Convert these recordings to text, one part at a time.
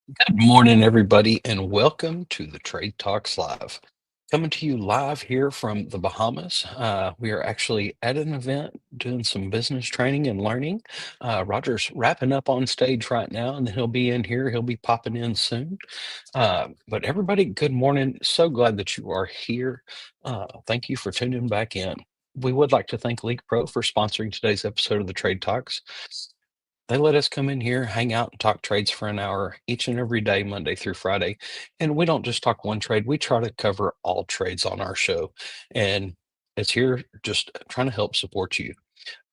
Good morning, everybody, and welcome to the Trade Talks Live. Coming to you live here from the Bahamas. We are actually at an event doing some business training and learning. Roger's wrapping up on stage right now, and then he'll be in here. He'll be popping in soon. But everybody, good morning. So glad that you are here. Thank you for tuning back in. We would like to thank League Pro for sponsoring today's episode of the Trade Talks. They let us come in here, hang out, and talk trades for an hour each and every day, Monday through Friday. And we don't just talk one trade, we try to cover all trades on our show. And it's here just trying to help support you.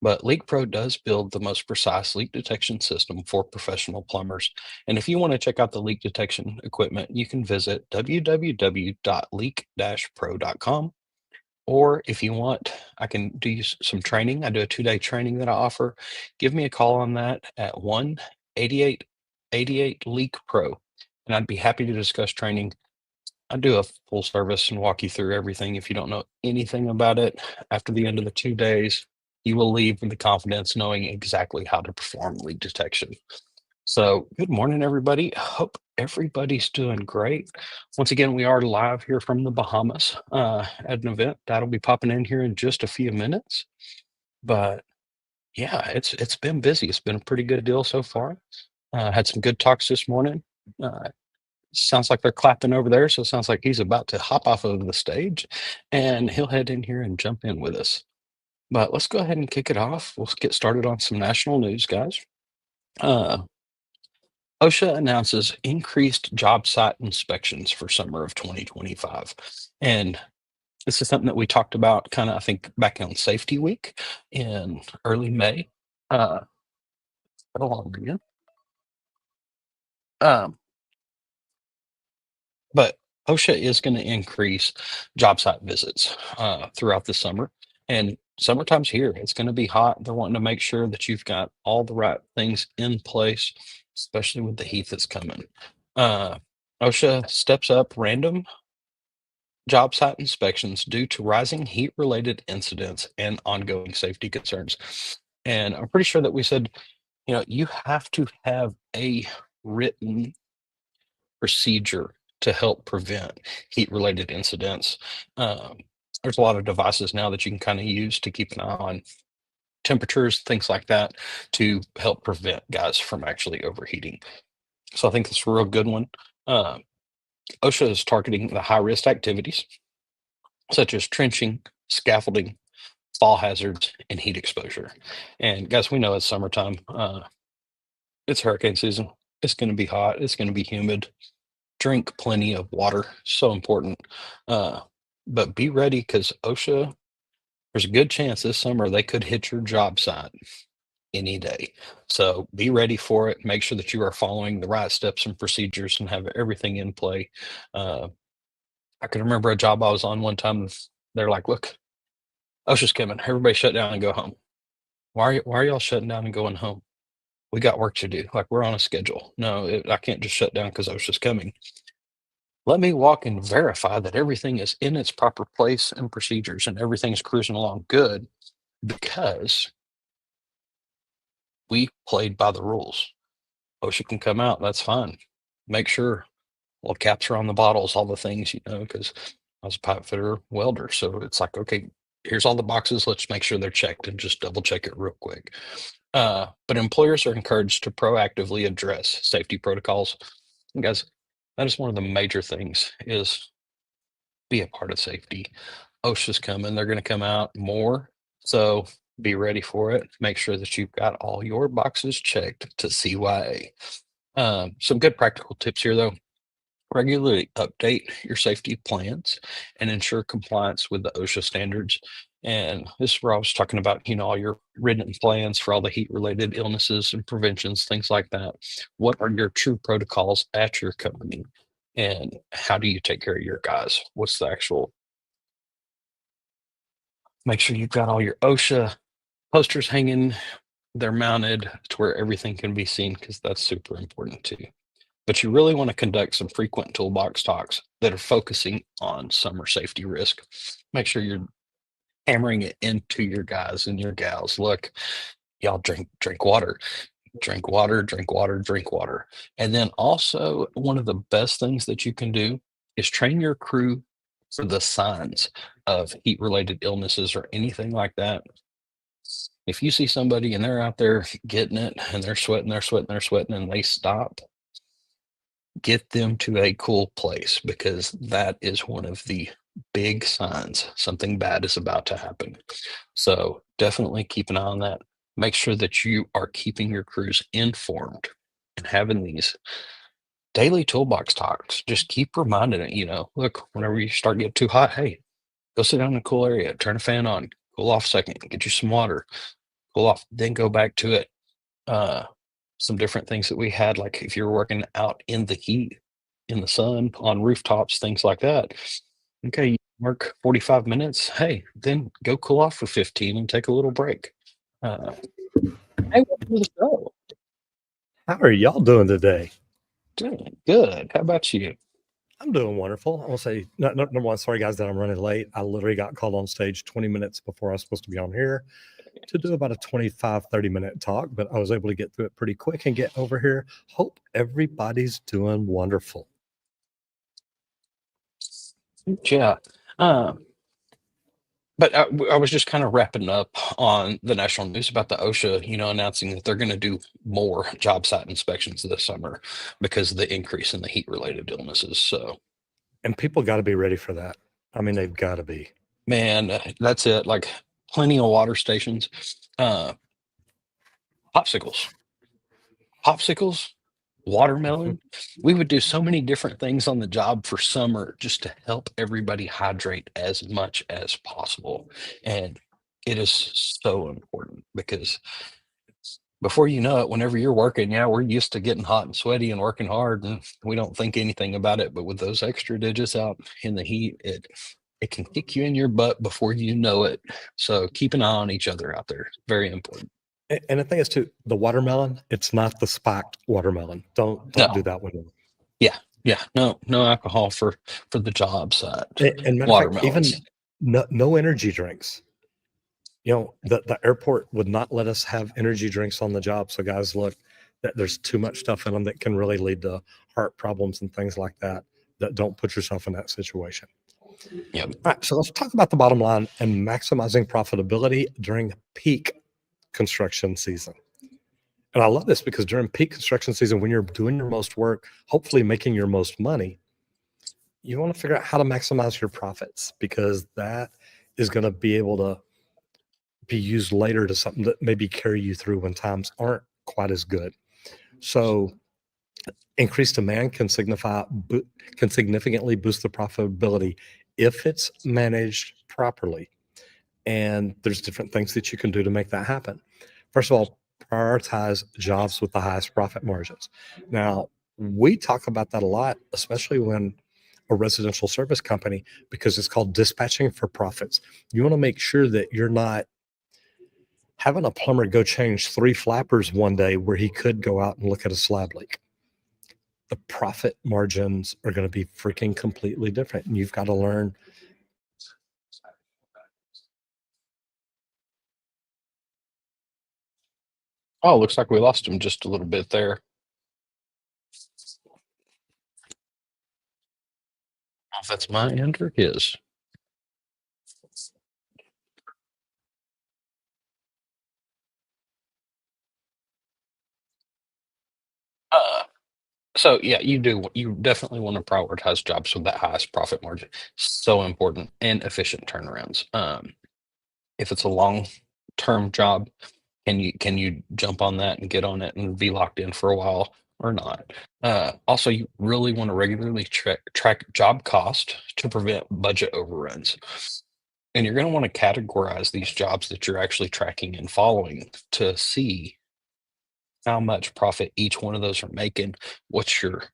But Leak Pro does build the most precise leak detection system for professional plumbers. And if you want to check out the leak detection equipment, you can visit www.leak-pro.com. Or if you want, I can do some training. I do a 2-day training that I offer. Give me a call on that at 1-8888 Leak Pro. And I'd be happy to discuss training. I do a full service and walk you through everything. If you don't know anything about it, after the end of the 2 days, you will leave with the confidence knowing exactly how to perform leak detection. So, good morning, everybody. Hope everybody's doing great. Once again, we are live here from the Bahamas at an event that'll be popping in here in just a few minutes. But yeah, it's been busy. It's been a pretty good deal so far. Had some good talks this morning. Sounds like they're clapping over there, so it sounds like he's about to hop off of the stage, and he'll head in here and jump in with us. But let's go ahead and kick it off. We'll get started on some national news, guys. Uh, OSHA announces increased job site inspections for summer of 2025. And this is something that we talked about kind of, I think, back on Safety Week in early May. Uh, hold on again. Um, but OSHA is going to increase job site visits throughout the summer. And summertime's here. It's going to be hot. They're wanting to make sure that you've got all the right things in place, especially with the heat that's coming. Uh, OSHA steps up random job site inspections due to rising heat related incidents and ongoing safety concerns. And I'm pretty sure that we said, you have to have a written procedure to help prevent heat related incidents. Um, there's a lot of devices now that you can kind of use to keep an eye on temperatures, things like that, to help prevent guys from actually overheating. So I think that's a real good one. Uh, OSHA is targeting the high risk activities such as trenching, scaffolding, fall hazards, and heat exposure. And guys, we know it's summertime. It's hurricane season. It's going to be hot. It's going to be humid. Drink plenty of water. So important. Uh, but be ready because OSHA, there's a good chance this summer they could hit your job site any day. So be ready for it. Make sure that you are following the right steps and procedures and have everything in play. Uh, I can remember a job I was on one time. They're like, look, OSHA's coming. Everybody shut down and go home. Why are y'all shutting down and going home? We got work to do. Like we're on a schedule. No, I can't just shut down because OSHA's coming. Let me walk and verify that everything is in its proper place and procedures and everything's cruising along good because we played by the rules. OSHA can come out. That's fine. Make sure all caps are on the bottles, all the things, because I was a pipe fitter welder. So it's like, okay, here's all the boxes. Let's make sure they're checked and just double check it real quick. But employers are encouraged to proactively address safety protocols. And guys, that is one of the major things is be a part of safety. OSHA's coming. They're going to come out more. So be ready for it. Make sure that you've got all your boxes checked to CYA. Some good practical tips here, though. Regularly update your safety plans and ensure compliance with the OSHA standards. And this is where I was talking about, all your written plans for all the heat related illnesses and preventions, things like that. What are your true protocols at your company? And how do you take care of your guys? What's the actual, make sure you've got all your OSHA posters hanging, they're mounted to where everything can be seen because that's super important too. But you really want to conduct some frequent toolbox talks that are focusing on summer safety risk. Make sure you're hammering it into your guys and your gals. Look, y'all drink water. Drink water, drink water, drink water. And then also, one of the best things that you can do is train your crew for the signs of heat related illnesses or anything like that. If you see somebody and they're out there getting it and they're sweating, they're sweating, they're sweating, and they stop, get them to a cool place because that is one of the big signs something bad is about to happen. So definitely keep an eye on that. Make sure that you are keeping your crews informed and having these daily toolbox talks. Just keep reminding it, look, whenever you start getting too hot, hey, go sit down in a cool area, turn a fan on, cool off a second, get you some water, cool off, then go back to it. Uh, some different things that we had, like if you're working out in the heat, in the sun, on rooftops, things like that. Okay, you work 45 minutes. Hey, then go cool off for 15 and take a little break. Uh, hey, welcome to the show. How are y'all doing today? Doing good. How about you? I'm doing wonderful. I want to say, number one, sorry guys that I'm running late. I literally got called on stage 20 minutes before I was supposed to be on here to do about a 25, 30-minute talk, but I was able to get through it pretty quick and get over here. Hope everybody's doing wonderful. Yeah. Um, but I was just kind of wrapping up on the national news about the OSHA, announcing that they're going to do more job site inspections this summer because of the increase in the heat related illnesses. So, And people got to be ready for that. I mean, they've got to be. man, that's it. Like plenty of water stations, uh, popsicles, popsicles, watermelon. We would do so many different things on the job for summer just to help everybody hydrate as much as possible. And it is so important because before you know it, whenever you're working, yeah, we're used to getting hot and sweaty and working hard, and we don't think anything about it. But with those extra digits out in the heat, it can kick you in your butt before you know it. So keep an eye on each other out there. Very important. And the thing is, too, the watermelon, it's not the spiked watermelon. Don't do No, that one. yeah, yeah, no alcohol for the job site. And matter of fact, even Watermelons. no energy drinks. The airport would not let us have energy drinks on the job. So guys, look, that there's too much stuff in them that can really lead to heart problems and things like that. That don't put yourself in that situation. Yep. All right, so let's talk about the bottom line and maximizing profitability during peak construction season. And I love this because during peak construction season, when you're doing your most work, hopefully making your most money, you want to figure out how to maximize your profits because that is going to be able to be used later to something that maybe carry you through when times aren't quite as good. So increased demand can significantly boost the profitability if it's managed properly. And there's different things that you can do to make that happen. First of all, prioritize jobs with the highest profit margins. Now, we talk about that a lot, especially when a residential service company, because it's called dispatching for profits. You want to make sure that you're not having a plumber go change 3 flappers one day where he could go out and look at a slab leak. The profit margins are going to be freaking completely different. And you've got to learn. Oh, looks like we lost him just a little bit there. If that's my end or his. Uh, so yeah, you definitely want to prioritize jobs with that highest profit margin. So important and efficient turnarounds. If it's a long term job, can you jump on that and get on it and be locked in for a while or not? Also, you really want to regularly track job cost to prevent budget overruns. And you're going to want to categorize these jobs that you're actually tracking and following to see how much profit each one of those are making. What's your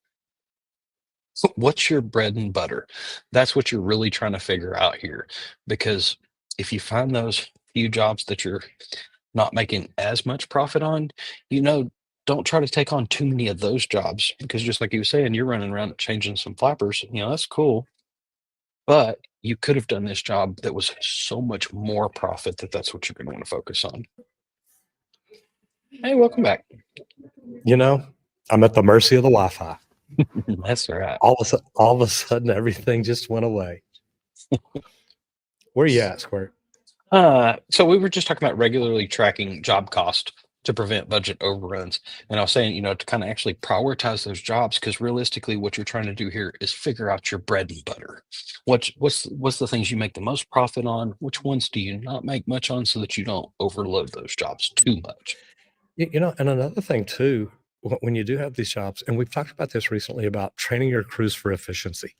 what's your bread and butter? That's what you're really trying to figure out here. Because if you find those few jobs that you're not making as much profit on, you know, don't try to take on too many of those jobs because just like you were saying, you're running around changing some flappers, that's cool. But you could have done this job that was so much more profit that's what you're going to want to focus on. Hey, welcome back. You know, I'm at the mercy of the Wi-Fi. That's all right. All of a sudden, everything just went away. Where you at, Squirt? So we were just talking about regularly tracking job cost to prevent budget overruns. And I was saying, to kind of actually prioritize those jobs, because realistically, what you're trying to do here is figure out your bread and butter. What's the things you make the most profit on? Which ones do you not make much on, so that you don't overload those jobs too much? And another thing too, when you do have these jobs, and we've talked about this recently about training your crews for efficiency.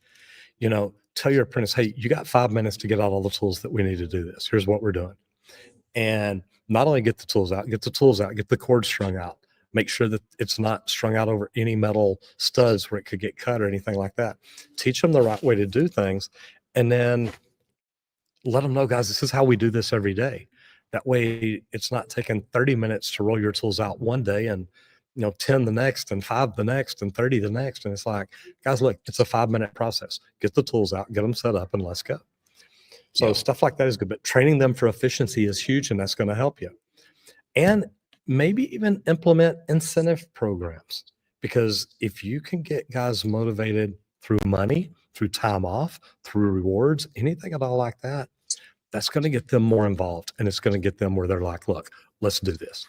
Tell your apprentice, hey, you got 5 minutes to get out all the tools that we need to do this. Here's what we're doing. And not only get the tools out, get the cord strung out, make sure that it's not strung out over any metal studs where it could get cut or anything like that. Teach them the right way to do things. And then let them know, guys, this is how we do this every day. That way it's not taking 30 minutes to roll your tools out one day and 10 the next and 5 the next and 30 the next. And it's like, guys, look, it's a 5-minute process. Get the tools out, get them set up, and let's go. So stuff like that is good, but training them for efficiency is huge, and that's going to help you. And maybe even implement incentive programs, because if you can get guys motivated through money, through time off, through rewards, anything at all like that, that's going to get them more involved, and it's going to get them where they're like, look, let's do this.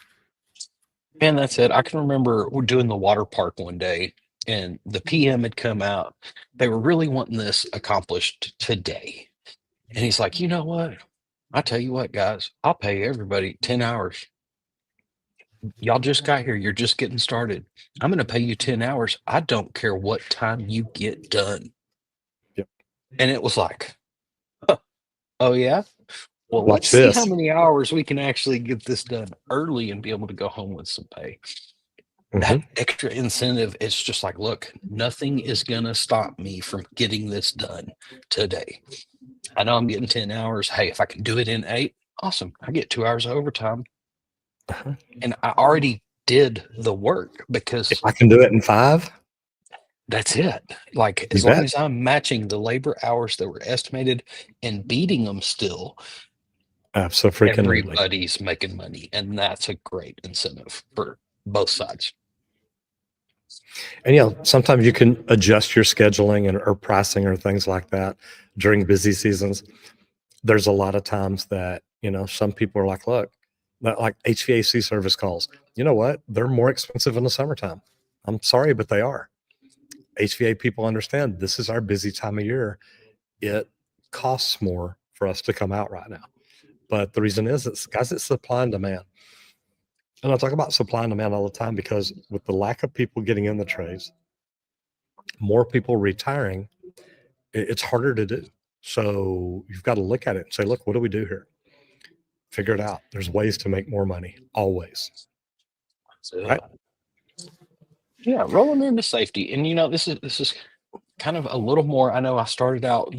And that's it. I can remember we're doing the water park one day, and the PM had come out. They were really wanting this accomplished today. And he's like, you know what? I tell you what, guys, I'll pay everybody 10 hours. Y'all just got here. You're just getting started. I'm going to pay you 10 hours. I don't care what time you get done. Yep. And it was like, huh, oh, yeah? Well, Watch let's see how this. many hours we can actually get this done early and be able to go home with some pay. That extra incentive, it's just like, look, nothing is going to stop me from getting this done today. I know I'm getting 10 hours. Hey, if I can do it in 8, awesome. I get 2 hours of overtime. And I already did the work, because If I can do it in 5, that's it. Like, as long as I'm matching the labor hours that were estimated and beating them still, absolutely, everybody's making money. And that's a great incentive for both sides. And sometimes you can adjust your scheduling or pricing or things like that during busy seasons. There's a lot of times that some people are like, look, like HVAC service calls. You know what? They're more expensive in the summertime. I'm sorry, but they are. HVAC people understand this is our busy time of year. It costs more for us to come out right now. But the reason is, it's supply and demand. And I talk about supply and demand all the time, because with the lack of people getting in the trades, more people retiring, it's harder to do. So you've got to look at it and say, look, what do we do here? Figure it out. There's ways to make more money, always. Right? Yeah, rolling into safety. And this is kind of a little more. I know I started out,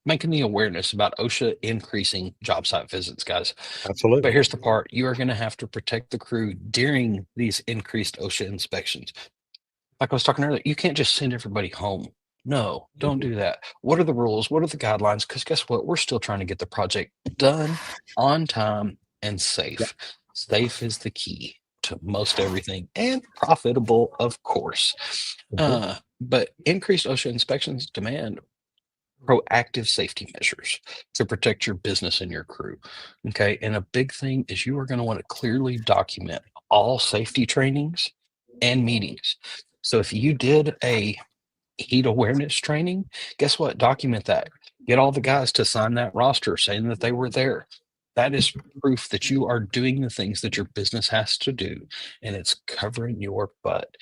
making the awareness about OSHA increasing job site visits, guys. Absolutely. But here's the part: you are going to have to protect the crew during these increased OSHA inspections. Like I was talking earlier, you can't just send everybody home. No, don't do that. What are the rules? What are the guidelines? Because guess what? We're still trying to get the project done on time and safe. Yep. Safe is the key to most everything, and profitable, of course. But increased OSHA inspections demand proactive safety measures to protect your business and your crew. Okay. And a big thing is, you are going to want to clearly document all safety trainings and meetings. So if you did a heat awareness training, guess what? Document that. Get all the guys to sign that roster saying that they were there. That is proof that you are doing the things that your business has to do, and it's covering your butt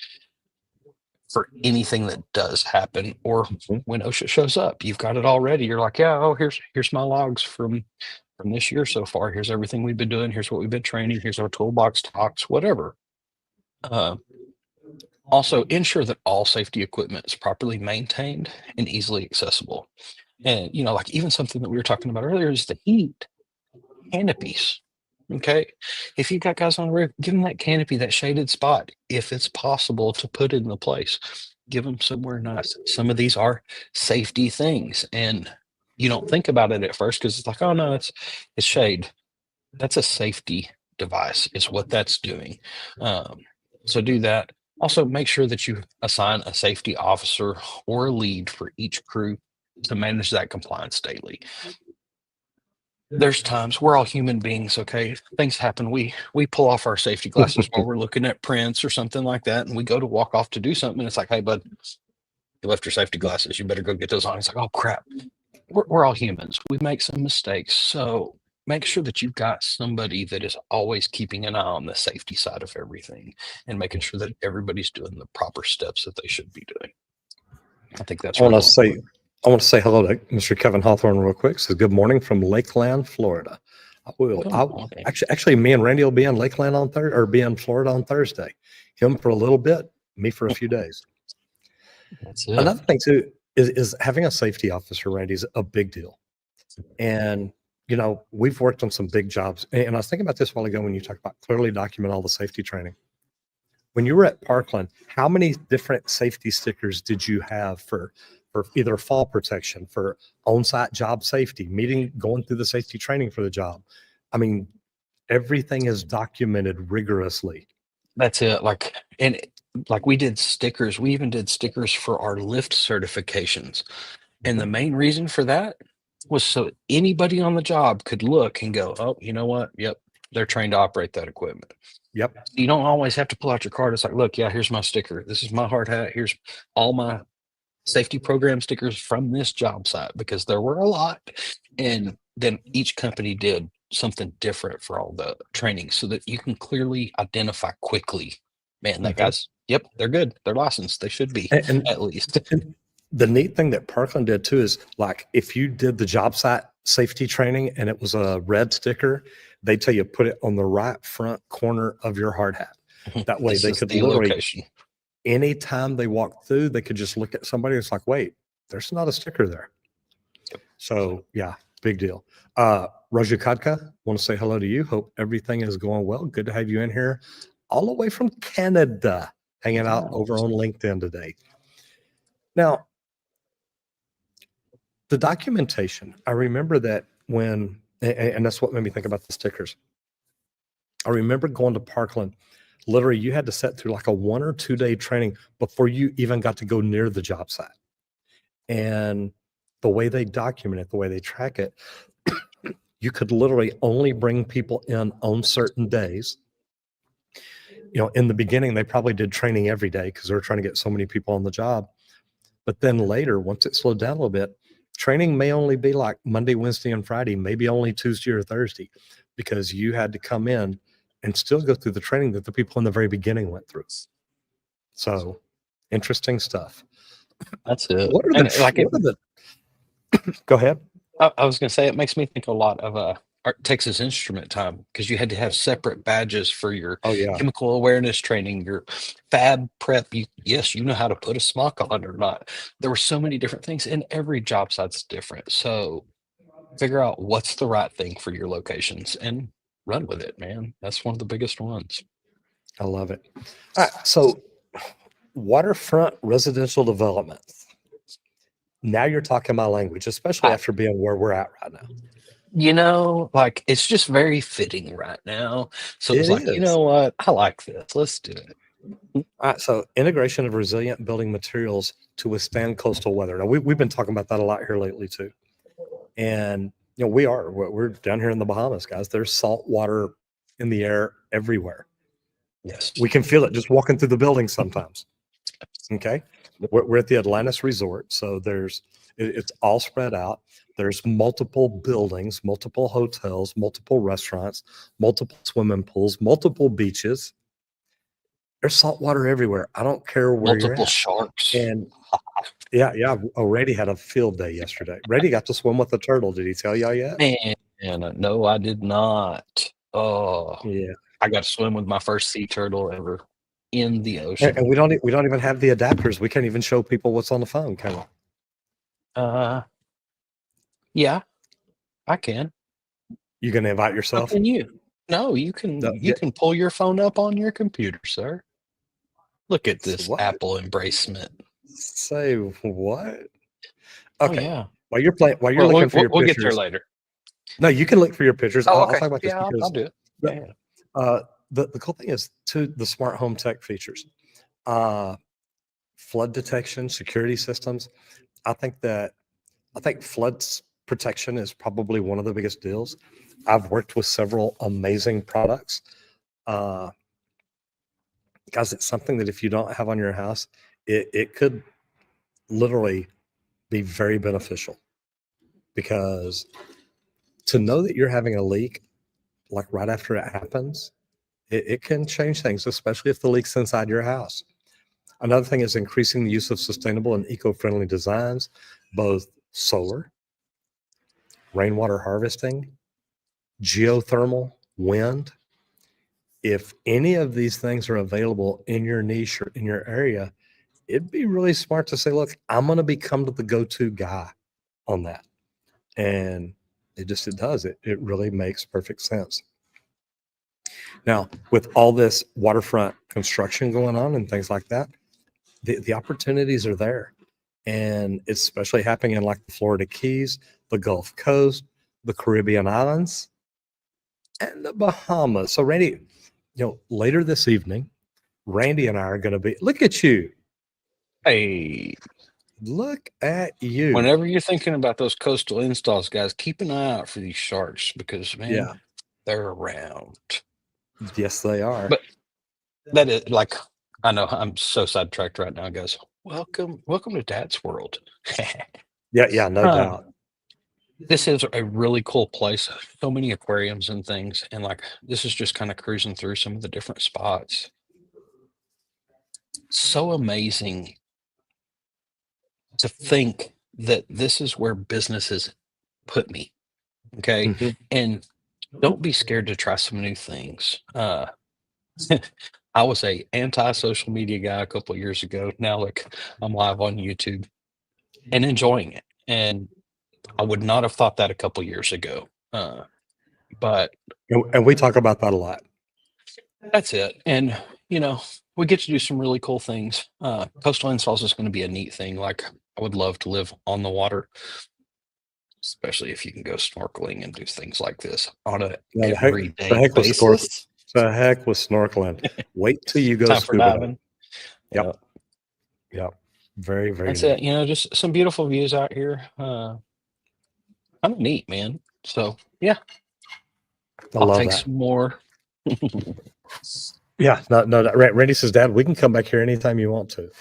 for anything that does happen, or when OSHA shows up. You've got it all ready. You're like, yeah, oh, here's my logs from this year so far. Here's everything we've been doing. Here's what we've been training. Here's our toolbox talks, whatever. Also, ensure that all safety equipment is properly maintained and easily accessible. And like, even something that we were talking about earlier is the heat canopies. Okay. If you've got guys on the roof, give them that canopy, that shaded spot, if it's possible to put it in the place. Give them somewhere nice. Some of these are safety things, and you don't think about it at first, because it's like, oh no, it's shade. That's a safety device is what that's doing. So do that. Also, make sure that you assign a safety officer or a lead for each crew to manage that compliance daily. There's times we're all human beings, okay? Things happen. We pull off our safety glasses while we're looking at prints or something like that, and we go to walk off to do something. And it's like, hey, bud, you left your safety glasses. You better go get those on. It's like, oh crap. We're all humans. We make some mistakes. So make sure that you've got somebody that is always keeping an eye on the safety side of everything and making sure that everybody's doing the proper steps that they should be doing. I think that's I want really to say, I want to say hello to Mr. Kevin Hawthorne real quick. Says good morning from Lakeland, Florida. Actually, me and Randy will be in Lakeland on Thursday, or be in Florida on Thursday. Him for a little bit, me for a few days. That's it. Another thing too is having a safety officer, Randy, is a big deal. And you know, we've worked on some big jobs, and I was thinking about this a while ago when you talked about clearly document all the safety training. When you were at Parkland, how many different safety stickers did you have for either fall protection, for on-site job safety, going through the safety training for the job? I mean, everything is documented rigorously. That's it. Like we did stickers. We even did stickers for our lift certifications. And the main reason for that was so anybody on the job could look and go, oh, you know what? Yep, they're trained to operate that equipment. Yep. You don't always have to pull out your card. It's like, look, yeah, here's my sticker. This is my hard hat. Here's all my safety program stickers from this job site, because there were a lot. And then each company did something different for all the training so that you can clearly identify quickly, man, that guy's, yep, they're good. They're licensed. They should be, And at least. the neat thing that Parkland did too is, like, if you did the job site safety training and it was a red sticker, they tell you put it on the right front corner of your hard hat. That way This they is could the literally, location. anytime they walk through, they could just look at somebody. It's like, wait, there's not a sticker there. So yeah, big deal. Raju Kadka, want to say hello to you. Hope everything is going well. Good to have you in here all the way from Canada, hanging out over on LinkedIn today. Now, the documentation, I remember that when, and that's what made me think about the stickers. I remember going to Parkland, literally you had to sit through like a 1 or 2 day training before you even got to go near the job site. And the way they document it, the way they track it, you could literally only bring people in on certain days. You know, in the beginning, they probably did training every day because they were trying to get so many people on the job. But then later, once it slowed down a little bit, training may only be like Monday, Wednesday, and Friday, maybe only Tuesday or Thursday, because you had to come in and still go through the training that the people in the very beginning went through. So interesting stuff. That's it. What are the go ahead. I was going to say, it makes me think a lot of Texas Instrument time, because you had to have separate badges for your chemical awareness training, your fab prep. Yes, you know how to put a smock on or not. There were so many different things, and every job site's different. So figure out what's the right thing for your locations and run with it, man. That's one of the biggest ones. I love it. All right, so waterfront residential development. Now you're talking my language, especially after being where we're at right now. You know, like, it's just very fitting right now. So it's like, you know what? I like this. Let's do it. All right. So integration of resilient building materials to withstand coastal weather. Now we've been talking about that a lot here lately too. And, you know, we're down here in the Bahamas, guys. There's salt water in the air everywhere. Yes. We can feel it just walking through the building sometimes. Okay. We're at the Atlantis Resort. So it's all spread out. There's multiple buildings, multiple hotels, multiple restaurants, multiple swimming pools, multiple beaches. There's salt water everywhere. I don't care where you're at. Multiple sharks. And yeah. Oh, Rady had a field day yesterday. Rady got to swim with a turtle. Did he tell y'all yet? Man, no, I did not. Oh, yeah. I got to swim with my first sea turtle ever in the ocean. And we don't even have the adapters. We can't even show people what's on the phone, can we? Yeah, I can. You gonna invite yourself? How can you? No, you can. You can pull your phone up on your computer, sir. Look at this Apple embracement. Say what? Okay. Oh, yeah. While you're looking for your pictures, we'll get there later. No, you can look for your pictures. Oh, I'll okay. talk about this because I'll do it. Yeah. The cool thing is to the smart home tech features, uh, flood detection, security systems. I think that I think floods protection is probably one of the biggest deals. I've worked with several amazing products. Uh, Guys, it's something that if you don't have on your house, it could literally be very beneficial because to know that you're having a leak, like right after it happens, it can change things, especially if the leak's inside your house. Another thing is increasing the use of sustainable and eco-friendly designs, both solar, rainwater harvesting, geothermal, wind. If any of these things are available in your niche or in your area, it'd be really smart to say, look, I'm going to become the go-to guy on that. And it does. It really makes perfect sense. Now, with all this waterfront construction going on and things like that, the opportunities are there. And it's especially happening in like the Florida Keys, the Gulf Coast, the Caribbean islands, and the Bahamas. So, Randy, later this evening, Randy and I are going to be, look at you. Hey, Look at you. whenever you're thinking about those coastal installs, guys, keep an eye out for these sharks because, man, Yeah. they're around. Yes, they are. But that is like, I know I'm so sidetracked right now, guys. Welcome to Dad's World. Yeah, no Uh, doubt. this is a really cool place. So many aquariums and things. And like, this is just kind of cruising through some of the different spots. So amazing to think that this is where businesses put me. Okay. Mhm. And don't be scared to try some new things. I was a anti-social media guy a couple of years ago. Now look, I'm live on YouTube and enjoying it. And I would not have thought that a couple years ago. But And we talk about that a lot. that's it. And we get to do some really cool things. Coastal installs is going to be a neat thing. Like I would love to live on the water, especially if you can go snorkeling and do things like this on a Yeah, the everyday heck with basis. the heck with snorkeling. Wait till you go Time for scuba diving. diving. Yep. Yep. Very, very That's neat. it. Just some beautiful views out here. Kind of neat, man. So yeah, I I'll love take that. some more. Yeah. No. Randy says, Dad, we can come back here anytime you want to.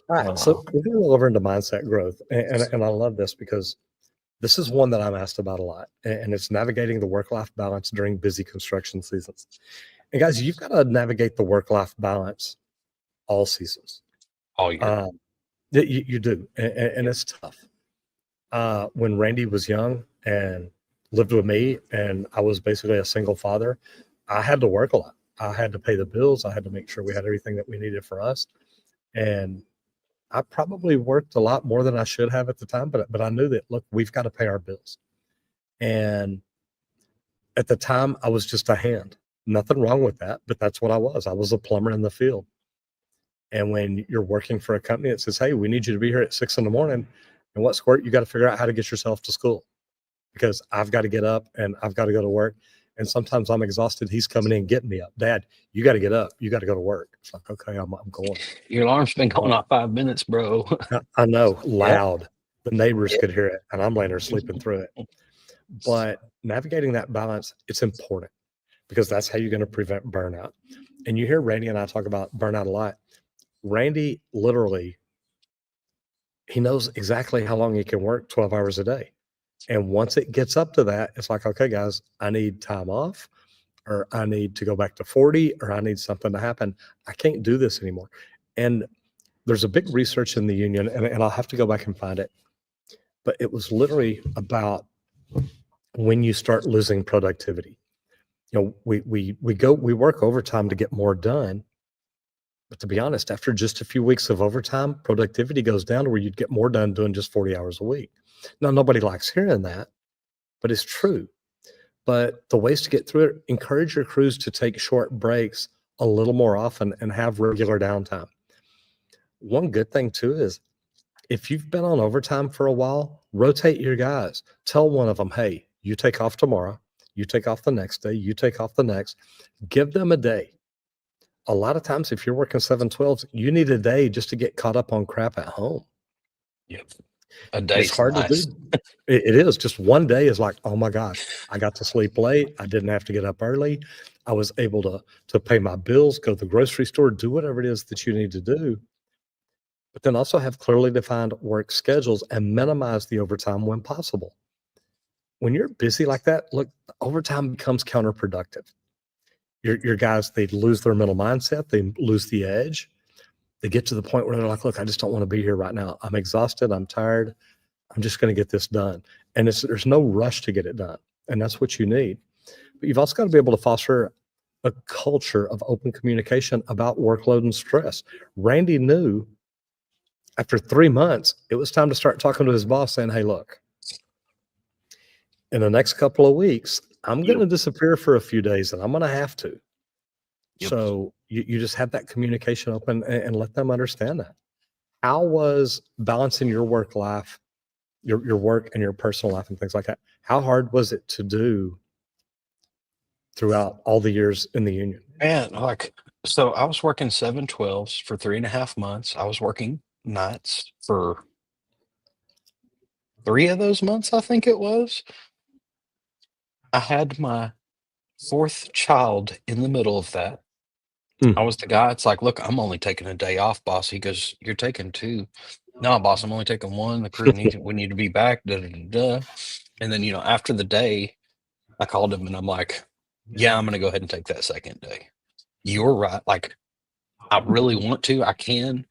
All right. So we're going to go over into mindset growth. And I love this because this is one that I'm asked about a lot. And it's navigating the work-life balance during busy construction seasons. And guys, you've got to navigate the work-life balance all seasons. All year. You do. And it's tough. When Randy was young and lived with me and I was basically a single father, I had to work a lot. I had to pay the bills. I had to make sure we had everything that we needed for us. And I probably worked a lot more than I should have at the time, but I knew that, look, we've got to pay our bills. And at the time I was just a hand. Nothing wrong with that, but that's what I was. I was a plumber in the field. And when you're working for a company that says, hey, we need you to be here at 6 a.m, and what squirt, you got to figure out how to get yourself to school because I've got to get up and I've got to go to work. And sometimes I'm exhausted. He's coming in, getting me up. Dad, you got to get up. You got to go to work. It's like, okay, I'm going. Your alarm's been going off 5 minutes, bro. I know, loud. The neighbors could hear it, and I'm laying there sleeping through it. But navigating that balance, it's important because that's how you're going to prevent burnout. And you hear Randy and I talk about burnout a lot. Randy literally, he knows exactly how long he can work 12 hours a day. And once it gets up to that, it's like, okay, guys, I need time off, or I need to go back to 40, or I need something to happen. I can't do this anymore. And there's a big research in the union, and I'll have to go back and find it. But it was literally about when you start losing productivity. We work overtime to get more done. But to be honest, after just a few weeks of overtime, productivity goes down to where you'd get more done doing just 40 hours a week. Now, nobody likes hearing that, but it's true. But the ways to get through it, encourage your crews to take short breaks a little more often and have regular downtime. One good thing too is if you've been on overtime for a while, rotate your guys. Tell one of them, hey, you take off tomorrow, you take off the next day, you take off the next. Give them a day. A lot of times, if you're working 7/12s, you need a day just to get caught up on crap at home. Yep. A It's day's hard to nice. do. It is. Just one day is like, oh my gosh, I got to sleep late. I didn't have to get up early. I was able to pay my bills, go to the grocery store, do whatever it is that you need to do. But then also have clearly defined work schedules and minimize the overtime when possible. When you're busy like that, look, overtime becomes counterproductive. Your guys, they lose their mental mindset, they lose the edge. They get to the point where they're like, look, I just don't want to be here right now. I'm exhausted. I'm tired. I'm just going to get this done. And there's no rush to get it done. And that's what you need. But you've also got to be able to foster a culture of open communication about workload and stress. Randy knew after 3 months, it was time to start talking to his boss saying, hey, look, in the next couple of weeks, I'm going to disappear for a few days and I'm going to have to. Yep. So you just have that communication open and let them understand that. How was balancing your work life, your work and your personal life and things like that? How hard was it to do throughout all the years in the union? Man, like, so I was working 7/12s for 3.5 months. I was working nights for 3 of those months, I think it was. I had my 4th child in the middle of that. I was the guy, it's like, "Look, I'm only taking a day off, boss." He goes, "You're taking 2." "No, boss, I'm only taking 1. The crew needs we need to be back, da, da, da, da." And then, after the day, I called him and I'm like, "Yeah, I'm gonna go ahead and take that 2nd day. You're right, like, I really want to, I can,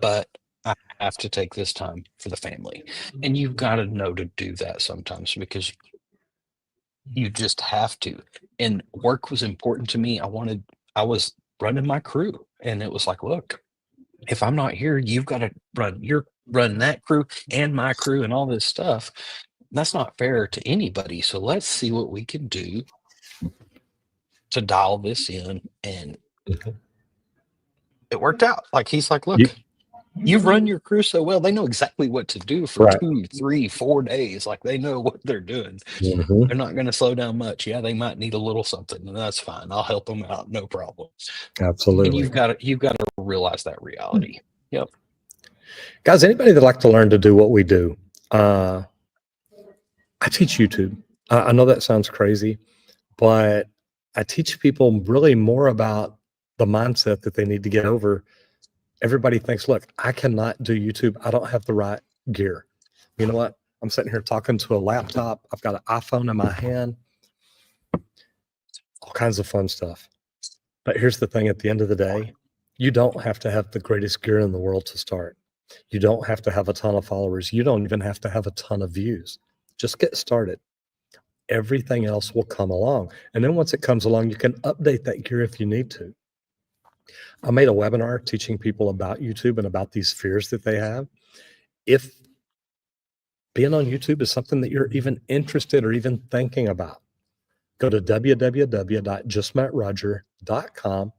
but I have to take this time for the family." And you've gotta know to do that sometimes because you just have to. And work was important to me. I was running my crew and it was like, look, if I'm not here, you've got to you're running that crew and my crew and all this stuff. That's not fair to anybody. So let's see what we can do to dial this in. And Mhm. it worked out. Like he's like, You, look, you've run your crew so well. They know exactly what to do for right. 2, 3, 4 days. Like they know what they're doing. Mhm. They're not going to slow down much. Yeah, they might need a little something, and that's fine. I'll help them out, no problem. And Absolutely. you've got to realize that reality. Yep. Guys, anybody that like to learn to do what we do, I teach YouTube. I know that sounds crazy, but I teach people really more about the mindset that they need to get over. Everybody thinks, look, I cannot do YouTube. I don't have the right gear. You know what? I'm sitting here talking to a laptop. I've got an iPhone in my hand, all kinds of fun stuff. But here's the thing, at the end of the day, you don't have to have the greatest gear in the world to start. You don't have to have a ton of followers. You don't even have to have a ton of views. Just get started. Everything else will come along. And then once it comes along, you can update that gear if you need to. I made a webinar teaching people about YouTube and about these fears that they have. If being on YouTube is something that you're even interested or even thinking about, go to www.justmattroger.com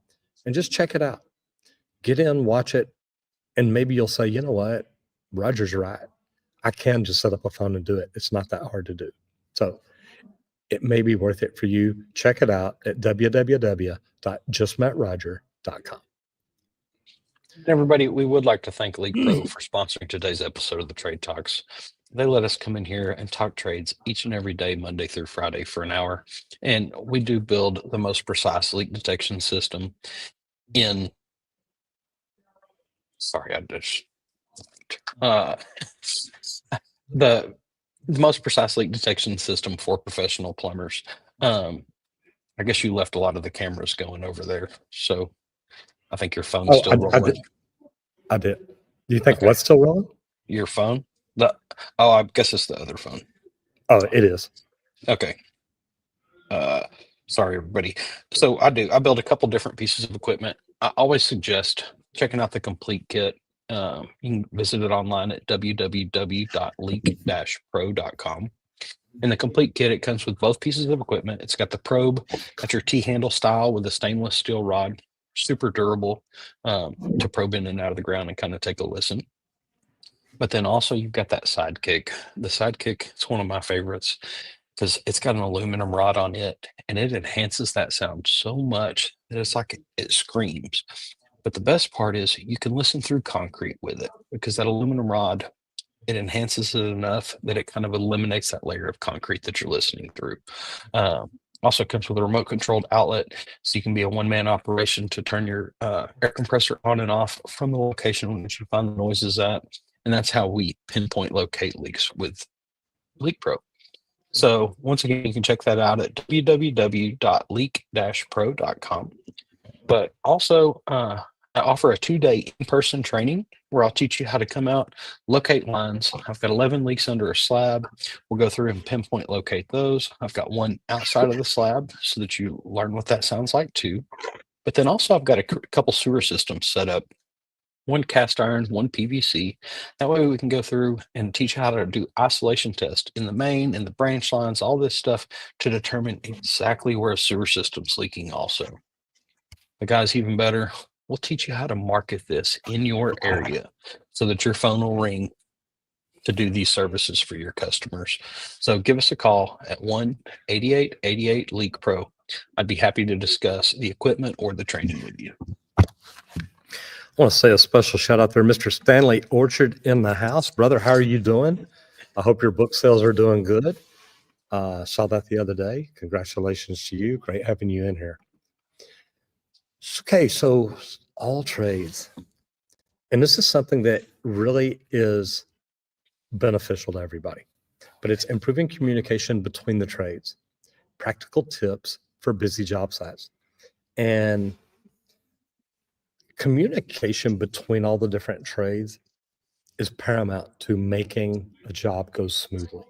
and just check it out. Get in, watch it, and maybe you'll say, you know what, Roger's right. I can just set up a phone and do it. It's not that hard to do. So it may be worth it for you. Check it out at www.justmattroger.com. Everybody, we would like to thank League Pro for sponsoring today's episode of the Trade Talks. They let us come in here and talk trades each and every day, Monday through Friday, for an hour. And we do build the most precise leak detection system in. Sorry, I just. The most precise leak detection system for professional plumbers. I guess you left a lot of the cameras going over there, so I think your phone's Oh, still rolling. I did. Do you think Okay. what's still rolling? Your phone? I guess it's the other phone. Oh, it is. Okay. Sorry, everybody. So I build a couple different pieces of equipment. I always suggest checking out the complete kit. You can visit it online at www.leak-pro.com. In the complete kit, it comes with both pieces of equipment. It's got the probe, got your T-handle style with a stainless steel rod, super durable, to probe in and out of the ground and kind of take a listen. But then also you've got that Sidekick. The Sidekick is one of my favorites. because it's got an aluminum rod on it and it enhances that sound so much that it's like it screams. But the best part is you can listen through concrete with it because that aluminum rod, it enhances it enough that it kind of eliminates that layer of concrete that you're listening through. Um, Also comes with a remote controlled outlet, so you can be a one-man operation to turn your air compressor on and off from the location which you find the noises at. And that's how we pinpoint locate leaks with Leak Pro. So once again, you can check that out at www.leak-pro.com. But also, I offer a 2-day in-person training where I'll teach you how to come out, locate lines. I've got 11 leaks under a slab. We'll go through and pinpoint locate those. I've got one outside of the slab so that you learn what that sounds like too. But then also I've got a couple sewer systems set up, one cast iron, one PVC. That way we can go through and teach you how to do isolation tests in the main, in the branch lines, all this stuff to determine exactly where a sewer system's leaking also. The guys, even better, we'll teach you how to market this in your area so that your phone will ring to do these services for your customers. So give us a call at 1-8888 Leak Pro. I'd be happy to discuss the equipment or the training with you. I want to say a special shout out there, Mr. Stanley Orchard in the house. Brother, how are you doing? I hope your book sales are doing good. Saw that the other day. Congratulations to you. Great having you in here. Okay, so all trades. And this is something that really is beneficial to everybody, but it's improving communication between the trades, practical tips for busy job sites. And communication between all the different trades is paramount to making a job go smoothly.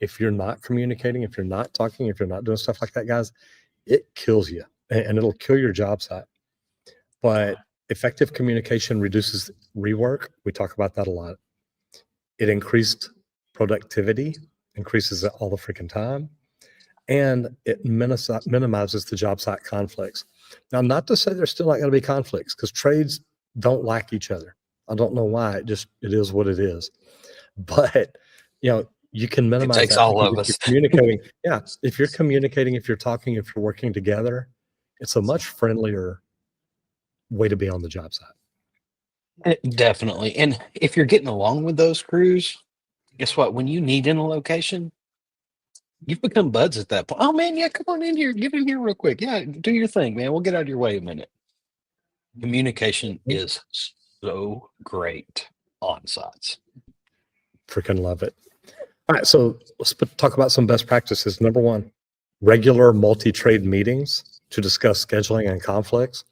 If you're not communicating, if you're not talking, if you're not doing stuff like that, guys, it kills you and it'll kill your job site. But effective communication reduces rework. We talk about that a lot. It increased productivity, increases it all the freaking time, and it minimizes the job site conflicts. Now, not to say there's still not going to be conflicts, because trades don't like each other. I don't know why. It is what it is. But you can minimize It takes that all of if us. you're communicating. Yeah, if you're communicating, if you're talking, if you're working together, it's a much friendlier way to be on the job site. Definitely. And if you're getting along with those crews, guess what? When you need in a location, you've become buds at that point. Oh man, yeah, come on in here. Get in here real quick. Yeah, do your thing, man. We'll get out of your way a minute. Communication is so great on sites. Freaking love it. All right, so let's talk about some best practices. Number one, regular multi-trade meetings to discuss scheduling and conflicts.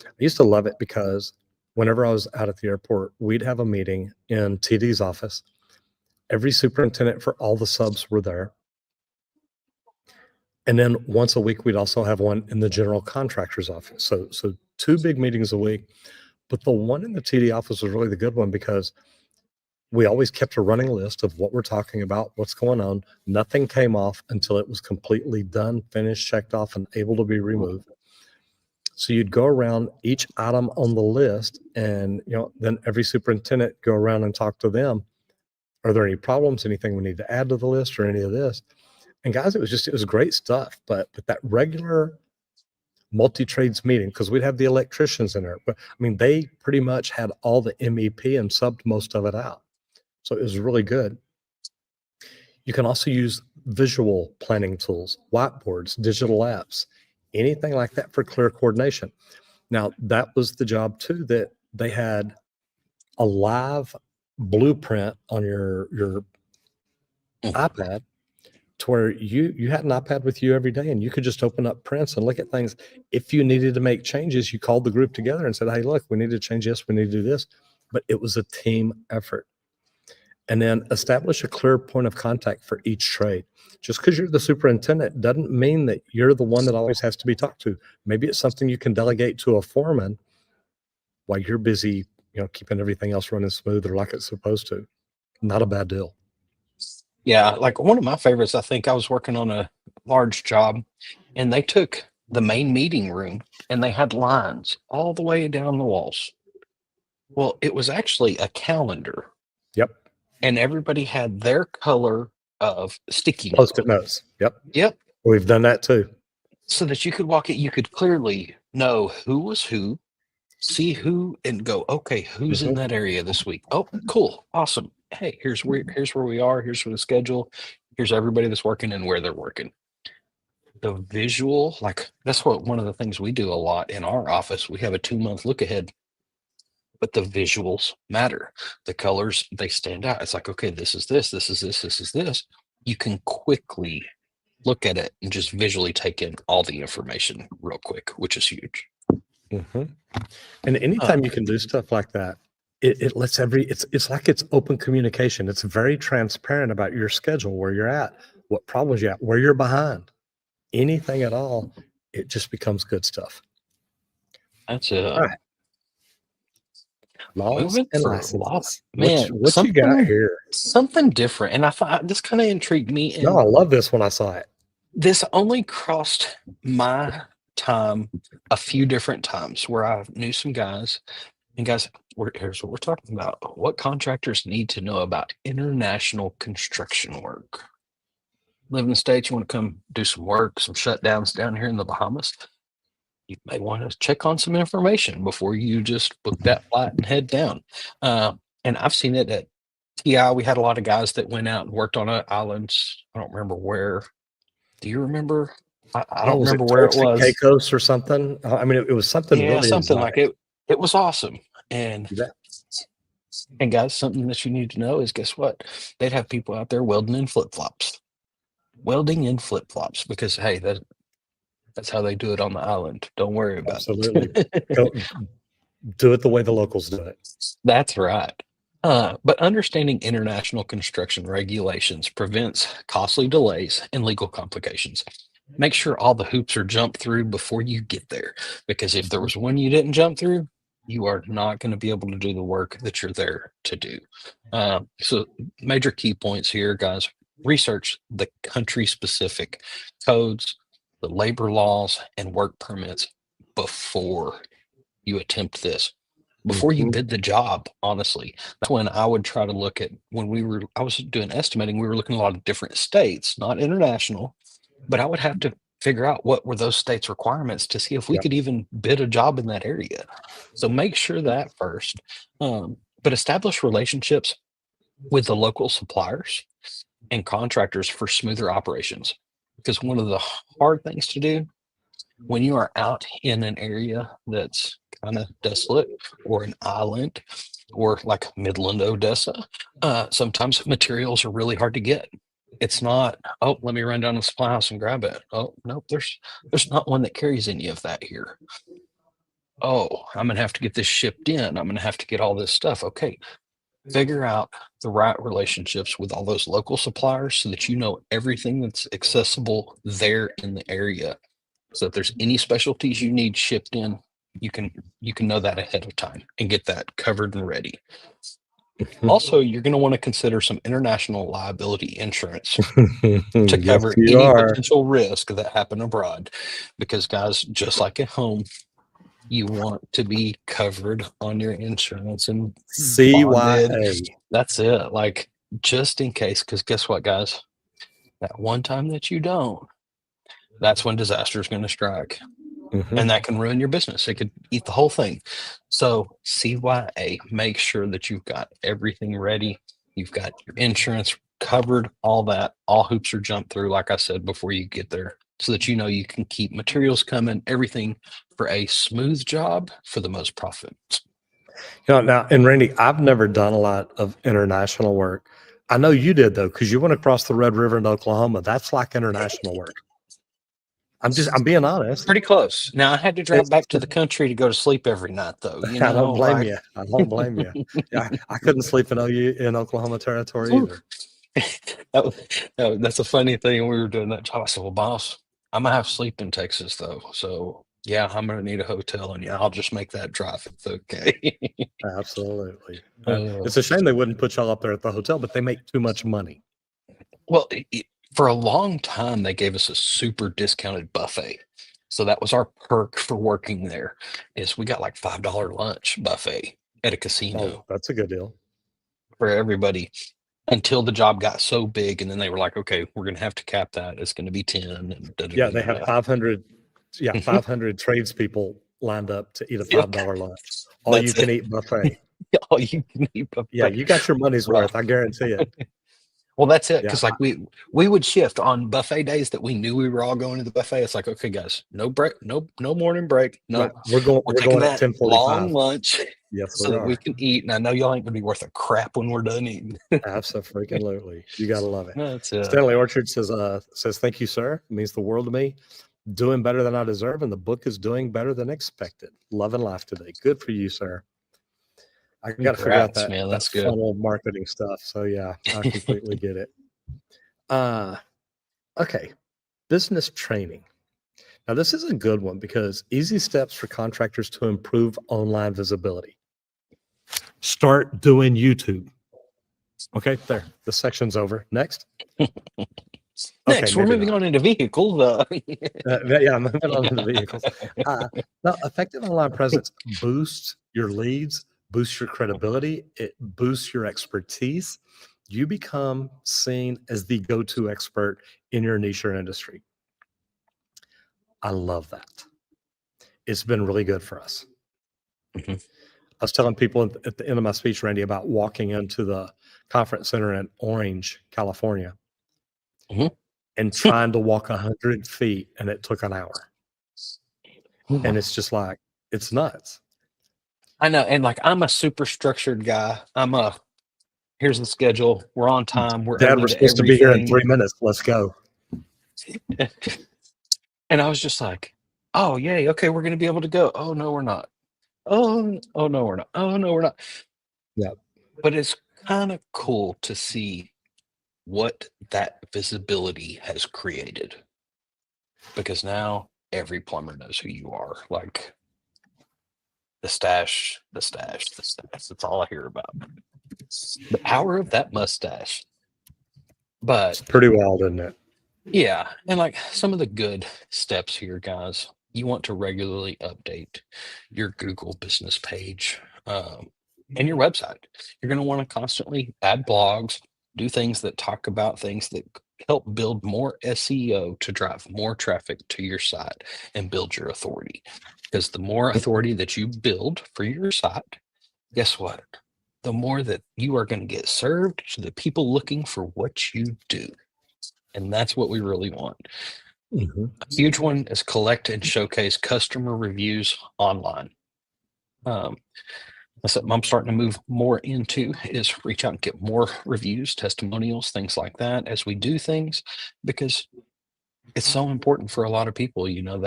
I used to love it because whenever I was out at the airport, we'd have a meeting in TD's office. Every superintendent for all the subs were there. And then once a week, we'd also have one in the general contractor's office. So 2 big meetings a week. But the one in the TD office was really the good one because we always kept a running list of what we're talking about, what's going on. Nothing came off until it was completely done, finished, checked off, and able to be removed. So you'd go around each item on the list and, then every superintendent go around and talk to them. Are there any problems, anything we need to add to the list or any of this? And guys, it was great stuff. But that regular multi-trades meeting, because we'd have the electricians in there, but I mean, they pretty much had all the MEP and subbed most of it out. So it was really good. You can also use visual planning tools, whiteboards, digital apps, anything like that for clear coordination. Now, that was the job too, that they had a live blueprint on your iPad to where you had an iPad with you every day and you could just open up prints and look at things. If you needed to make changes, you called the group together and said, hey, look, we need to change this, we need to do this. But it was a team effort. And then establish a clear point of contact for each trade. Just because you're the superintendent doesn't mean that you're the one that always has to be talked to. Maybe it's something you can delegate to a foreman while you're busy, keeping everything else running smooth or like it's supposed to. Not a bad deal. Yeah, like one of my favorites, I think I was working on a large job and they took the main meeting room and they had lines all the way down the walls. Well, it was actually a calendar. Yep. And everybody had their color of sticky notes. Post-it notes. Yep. Yep. We've done that too. So that you could walk it, you could clearly know who was who, see who, and go, okay, who's in Mhm. that area this week? Oh, cool, awesome. Hey, here's where we are. Here's the schedule. Here's everybody that's working and where they're working. The visual, like that's what one of the things we do a lot in our office. We have a 2 month look ahead, but the visuals matter. The colors, they stand out. It's like, okay, this is this, this is this, this is this. You can quickly look at it and just visually take in all the information real quick, which is huge. Mhm. And anytime you can do stuff like that, it lets it's like it's open communication. It's very transparent about your schedule, where you're at, what problems you're at, where you're behind, anything at all. It just becomes good stuff. That's All right. Laws moving and for law, licenses. man. What you got here? Something different, and I thought this kind of intrigued me. And No, I love this when I saw it. this only crossed my time a few different times where I knew some guys. And guys, here's what we're talking about. What contractors need to know about international construction work. Live in the States, you want to come do some work, some shutdowns down here in the Bahamas. You may want to check on some information before you just book that flight and head down. And I've seen it at TI. We had a lot of guys that went out and worked on islands. I don't remember where. Do you remember? I Oh, don't was it remember where it Turks and was. Caicos or something? I mean, it was something Yeah, really something like exotic. it. It was awesome. And You bet. and guys, something that you need to know is guess what? They'd have people out there welding in flip flops, welding in flip flops because hey, that's how they do it on the island. Don't worry about Absolutely. it. Go do it the way the locals do it. That's right. But understanding international construction regulations prevents costly delays and legal complications. Make sure all the hoops are jumped through before you get there, because if there was one you didn't jump through, you are not going to be able to do the work that you're there to do. So, major key points here, guys: research the country specific codes, the labor laws, and work permits before you attempt this, before you Mhm. bid the job. Honestly, that's when I would try to look at, I was doing estimating, we were looking at a lot of different states, not international, but I would have to figure out what were those states requirements to see if we Yep. could even bid a job in that area. So make sure that first. But establish relationships with the local suppliers and contractors for smoother operations, because one of the hard things to do when you are out in an area that's kind of desolate or an island or like Midland, Odessa, sometimes materials are really hard to get. It's not, oh, let me run down to the supply house and grab it. Oh, nope, there's not one that carries any of that here. Oh, I'm gonna have to get this shipped in. I'm gonna have to get all this stuff. Okay, figure out the right relationships with all those local suppliers so that you know everything that's accessible there in the area. So if there's any specialties you need shipped in, you can know that ahead of time and get that covered and ready. Mhm. Also, you're going to want to consider some international liability insurance to Yes, cover you any are. potential risk that happen abroad. Because guys, just like at home, you want to be covered on your insurance and bonded. CYA. That's it. Like just in case, because guess what, guys? That one time that you don't, that's when disaster is going to strike. And Mhm. that can ruin your business. It could eat the whole thing. So CYA, make sure that you've got everything ready. You've got your insurance covered, all that, all hoops are jumped through, like I said, before you get there, so that you know you can keep materials coming, everything for a smooth job for the most profit. Now, and Randy, I've never done a lot of international work. I know you did though, because you went across the Red River in Oklahoma. That's like international work. I'm being honest. Pretty close. Now I had to drive It's back to the country to go to sleep every night, though. I don't blame Like you. I don't blame you. Yeah, I couldn't sleep in OU in Oklahoma territory either. that's a funny thing. We were doing that job. I said, "Well, boss, I'm gonna have to sleep in Texas, though. So yeah, I'm gonna need a hotel, and yeah, I'll just make that drive. It's okay." Absolutely. Uh, It's a shame they wouldn't put y'all up there at the hotel, but they make too much money. well, for a long time, they gave us a super discounted buffet. So that was our perk for working there. Is we got like $5 lunch buffet at a Oh, casino that's a good deal. for everybody. until the job got so big, and then they were like, okay, we're going to have to cap that. It's going to be 10. And Yeah, they have da. 500, 500 tradespeople lined up to eat a Yep. $5 lunch. All you That's can it. eat buffet. All you can eat Yeah, buffet. you got your money's Rough. worth. I guarantee it. Well, that's it. Yeah, Because like we would shift on buffet days that we knew we were all going to the buffet. It's like, okay, guys, no break, no morning break. No, right. We're going. we're We're taking going at that long 10:45. lunch Yes, so we that we are. can eat. And I know y'all ain't gonna be worth a crap when we're done eating. Absolutely. You gotta love it. That's it. Stanley Orchard says thank you, sir. It means the world to me. Doing better than I deserve, and the book is doing better than expected. Love and life today. Good for you, sir. I got to figure out Congrats, man. that That's good. funnel marketing stuff. So yeah, I completely get it. Okay, business training. Now this is a good one because easy steps for contractors to improve online visibility. Start doing YouTube. Okay, there. The section's over. Next. Next, we're maybe moving not. on into vehicles. Yeah, moving on to the vehicles. Now, effective online presence boosts your leads, boosts your credibility, it boosts your expertise. You become seen as the go-to expert in your niche or industry. I love that. It's been really good for us. Mhm. I was telling people at the end of my speech, Randy, about walking into the conference center in Orange, California, Mhm. and trying to walk 100 feet, and it took an hour. And it's just like, it's nuts. I know, and like I'm a super structured guy. Here's the schedule. We're on time. We're Dad, early we're to supposed to be here in everything. 3 minutes. Let's go. And I was just like, oh yay, okay, we're gonna be able to go. Oh no, we're not. Oh no, we're not. Oh no, we're not. Yeah. But it's kind of cool to see what that visibility has created. Because now every plumber knows who you are. Like the stash, the stash, the stash. That's all I hear about. The power of that mustache. But It's pretty wild, isn't it? yeah, and like some of the good steps here, guys. You want to regularly update your Google business page and your website. You're going to want to constantly add blogs, do things that talk about things that help build more SEO to drive more traffic to your site and build your authority. Because the more authority that you build for your site, guess what? The more that you are going to get served to the people looking for what you do. And that's what we really want. Mhm. A huge one is collect and showcase customer reviews online. That's something I'm starting to move more into is reach out and get more reviews, testimonials, things like that as we do things, because it's so important for a lot of people. You know,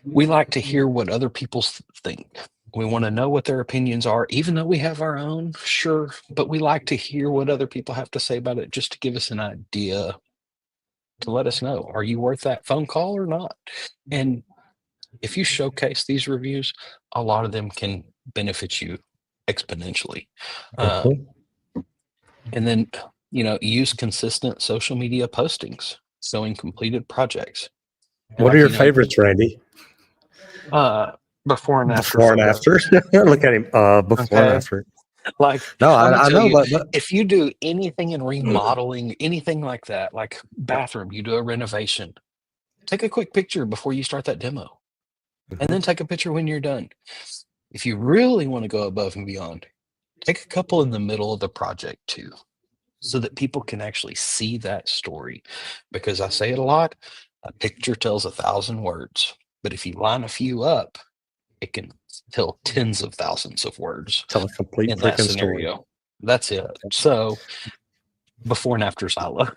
we like to hear what other people think. We want to know what their opinions are, even though we have our own, sure, but we like to hear what other people have to say about it just to give us an idea, to let us know, are you worth that phone call or not? And if you showcase these reviews, a lot of them can benefit you exponentially. Mhm. And then, use consistent social media postings showing completed projects. And What are like, your favorites, Randy? Before and after Before and photos. after? Look at him. Before and Okay. after. Like, No, I'm gonna I tell know, you, but if you do anything in remodeling, anything like that, like bathroom, you do a renovation, take a quick picture before you start that demo, and then take a picture when you're done. If you really want to go above and beyond, take a couple in the middle of the project too, so that people can actually see that story. Because I say it a lot, a picture tells 1,000 words, but if you line a few up, it can tell tens of thousands of words tell a complete in that freaking story. scenario. That's it. So before and after silo.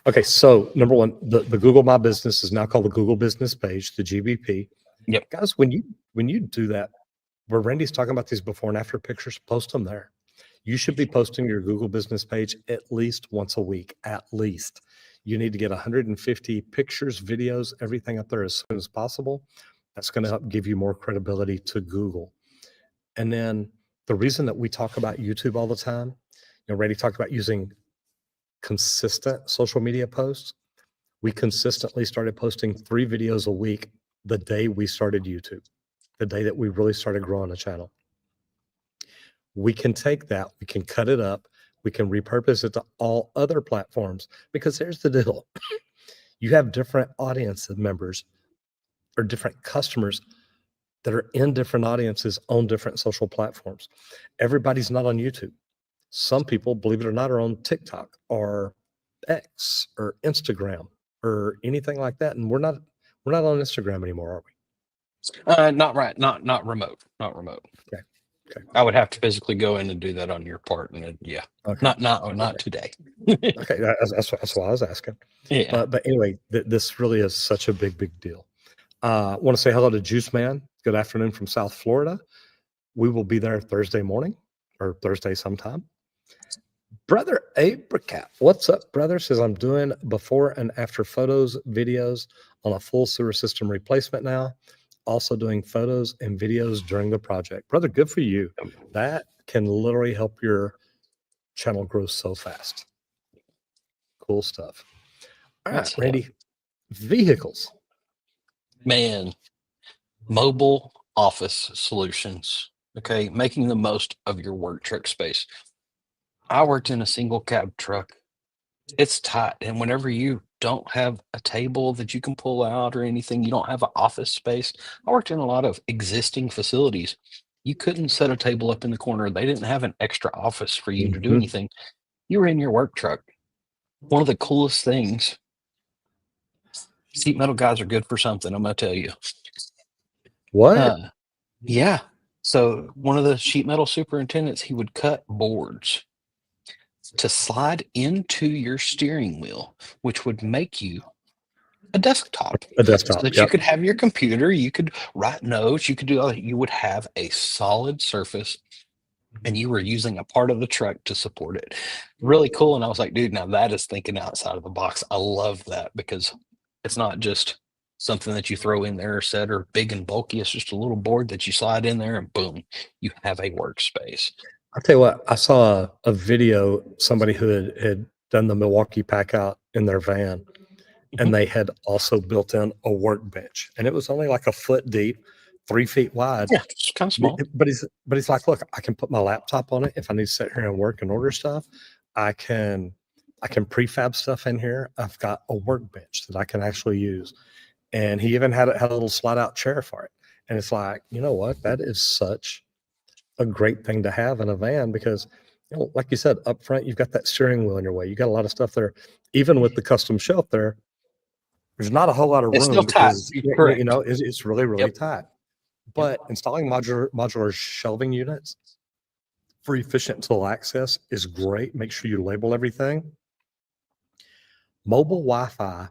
Okay, so number one, the Google My Business is now called the Google Business Page, the GBP. Yep. Guys, when you do that, where Randy's talking about these before and after pictures, post them there. You should be posting your Google Business Page at least once a week, at least. You need to get 150 pictures, videos, everything up there as soon as possible. That's going to help give you more credibility to Google. And then the reason that we talk about YouTube all the time, Randy talked about using consistent social media posts. We consistently started posting 3 videos a week the day we started YouTube, the day that we really started growing the channel. We can take that, we can cut it up, We can repurpose it to all other platforms because here's the deal. You have different audience members or different customers that are in different audiences on different social platforms. Everybody's not on YouTube. Some people, believe it or not, are on TikTok or X or Instagram or anything like that. And we're not on Instagram anymore, are we? Not right, not remote, not remote. Okay. Okay. I would have to physically go in and do that on your part, and yeah, Okay. not today. Okay. That's why I was asking. Yeah. But anyway, this really is such a big deal. I want to say hello to Juice Man. Good afternoon from South Florida. We will be there Thursday morning or Thursday sometime. Brother Apricot, what's up, brother? Says I'm doing before and after photos, videos on a full sewer system replacement now. Also doing photos and videos during the project. Brother, good for you. That can literally help your channel grow so fast. Cool stuff. All right, That's Randy, vehicles. Man, mobile office solutions. Okay, making the most of your work truck space. I worked in a single cab truck. It's tight, and whenever you don't have a table that you can pull out or anything, you don't have an office space. I worked in a lot of existing facilities. You couldn't set a table up in the corner. They didn't have an extra office for you to do Mhm. anything. You were in your work truck. One of the coolest things, sheet metal guys are good for something, I'm gonna tell you. What? Uh, yeah. So one of the sheet metal superintendents, he would cut boards to slide into your steering wheel, which would make you a desktop A so desktop. that you Yep. could have your computer, you could write notes, you could do all that. You would have a solid surface and you were using a part of the truck to support it. Really cool. And I was like, dude, now that is thinking outside of the box. I love that because it's not just something that you throw in there or set or big and bulky. It's just a little board that you slide in there and boom, you have a workspace. I'll tell you what, I saw a video, somebody who had done the Milwaukee pack out in their van, and Mhm. they had also built in a workbench, and it was only like a foot deep, 3 feet wide. Yeah, it's kind of small. But he's like, look, I can put my laptop on it if I need to sit here and work and order stuff. I can prefab stuff in here. I've got a workbench that I can actually use. And he even had a little slide out chair for it. And it's like, you know what? That is such a great thing to have in a van because, like you said, up front, you've got that steering wheel in your way. You got a lot of stuff there. Even with the custom shelf there, there's not a whole lot of It's still room tight. because You're correct. it's really Yep. tight. Yep. But installing modular shelving units for efficient tool access is great. Make sure you label everything. Mobile Wi-Fi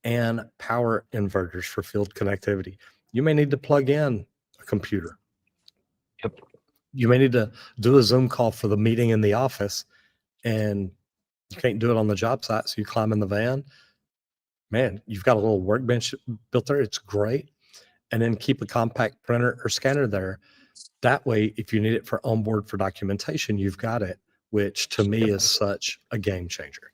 and power inverters for field connectivity. You may need to plug in a computer. Yep. You may need to do a Zoom call for the meeting in the office, and you can't do it on the job site. So you climb in the van. Man, you've got a little workbench built there. It's great. And then keep a compact printer or scanner there. That way, if you need it for onboard for documentation, you've got it, which to me is such a game changer.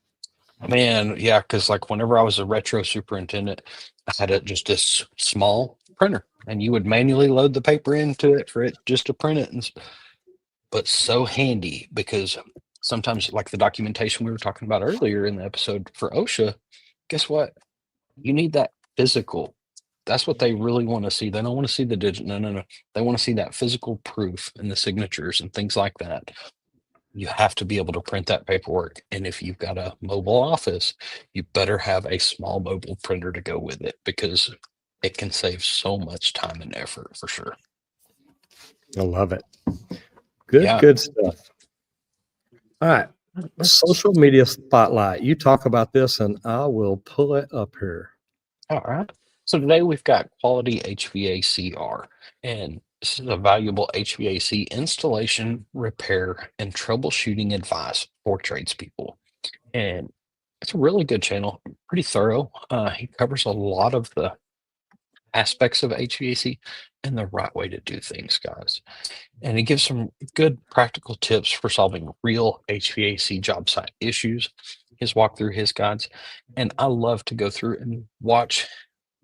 Man, yeah, because like whenever I was a retro superintendent, I had just this small printer, and you would manually load the paper into it for it just to print it. But so handy because sometimes, like the documentation we were talking about earlier in the episode for OSHA, guess what? You need that physical. That's what they really want to see. They don't want to see the digit. No. They want to see that physical proof and the signatures and things like that. You have to be able to print that paperwork. And if you've got a mobile office, you better have a small mobile printer to go with it because it can save so much time and effort for sure. I love it. Good, Yeah. good stuff. All right. Social media spotlight. You talk about this and I will pull it up here. All right. So today we've got Quality HVACR, and this is a valuable HVAC installation, repair, and troubleshooting advice for tradespeople. And it's a really good channel, pretty thorough. He covers a lot of the aspects of HVAC and the right way to do things, guys. And he gives some good practical tips for solving real HVAC job site issues. His walk through his guides. And I love to go through and watch